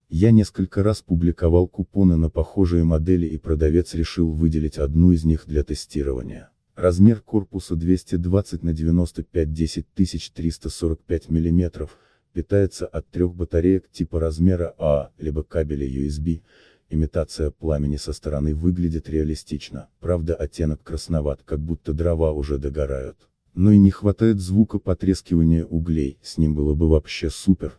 Я несколько раз публиковал купоны на похожие модели, и продавец решил выделить одну из них для тестирования. Размер корпуса 220 на 95 10345 мм, питается от 3 батареек типа размера А, либо кабеля USB. Имитация пламени со стороны выглядит реалистично, правда оттенок красноват, как будто дрова уже догорают. Но и не хватает звука потрескивания углей, с ним было бы вообще супер.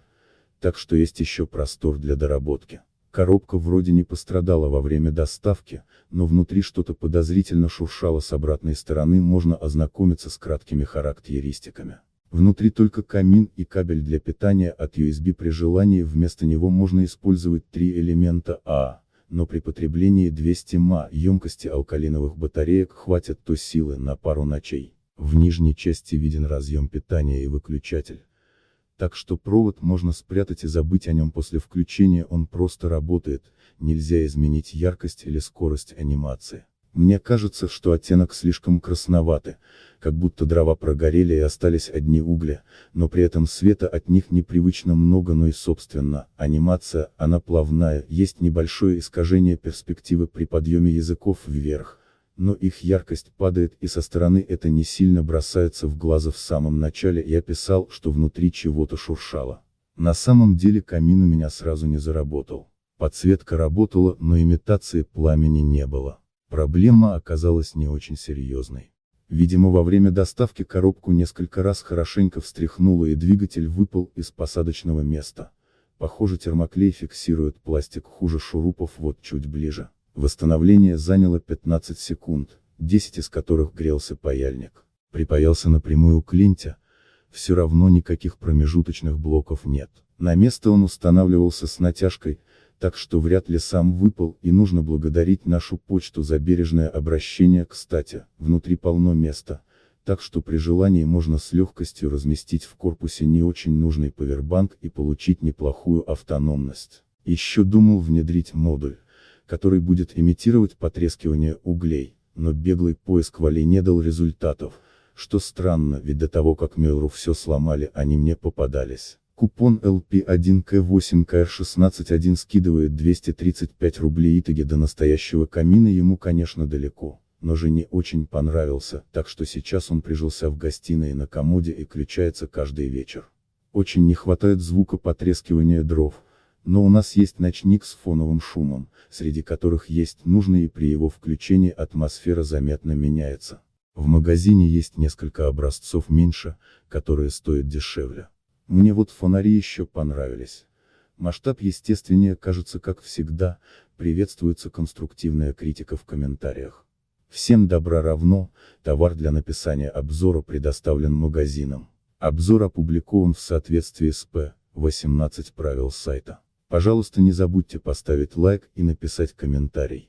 Так что есть еще простор для доработки. Коробка вроде не пострадала во время доставки, но внутри что-то подозрительно шуршало, с обратной стороны можно ознакомиться с краткими характеристиками. Внутри только камин и кабель для питания от USB, при желании вместо него можно использовать 3 элемента А, но при потреблении 200 мА емкости алкалиновых батареек хватит то силы на пару ночей. В нижней части виден разъем питания и выключатель. Так что провод можно спрятать и забыть о нем, после включения он просто работает, нельзя изменить яркость или скорость анимации. Мне кажется, что оттенок слишком красноватый, как будто дрова прогорели и остались одни угли, но при этом света от них непривычно много, но и собственно, анимация, она плавная, есть небольшое искажение перспективы при подъеме языков вверх, но их яркость падает, и со стороны это не сильно бросается в глаза. В самом начале я писал, что внутри чего-то шуршало. На самом деле камин у меня сразу не заработал. Подсветка работала, но имитации пламени не было. Проблема оказалась не очень серьезной. Видимо, во время доставки коробку несколько раз хорошенько встряхнуло, и двигатель выпал из посадочного места. Похоже, термоклей фиксирует пластик хуже шурупов. Вот чуть ближе. Восстановление заняло 15 секунд, 10 из которых грелся паяльник. Припаялся напрямую к ленте, все равно никаких промежуточных блоков нет. На место он устанавливался с натяжкой, так что вряд ли сам выпал, и нужно благодарить нашу почту за бережное обращение. Кстати, внутри полно места, так что при желании можно с легкостью разместить в корпусе не очень нужный павербанк и получить неплохую автономность. Еще думал внедрить модуль, который будет имитировать потрескивание углей, но беглый поиск в Али не дал результатов, что странно, ведь до того как Mail.ru все сломали, они мне попадались. Купон LP1K8KR161 скидывает 235 рублей. Итоги до настоящего камина ему, конечно, далеко, но жене очень понравился, так что сейчас он прижился в гостиной на комоде и включается каждый вечер. Очень не хватает звука потрескивания дров, но у нас есть ночник с фоновым шумом, среди которых есть нужный, и при его включении атмосфера заметно меняется. В магазине есть несколько образцов меньше, которые стоят дешевле. Мне вот фонари еще понравились. Масштаб естественнее, кажется, как всегда. Приветствуется конструктивная критика в комментариях. Всем добра равно, товар для написания обзора предоставлен магазином. Обзор опубликован в соответствии с П. 18 правил сайта. Пожалуйста, не забудьте поставить лайк и написать комментарий.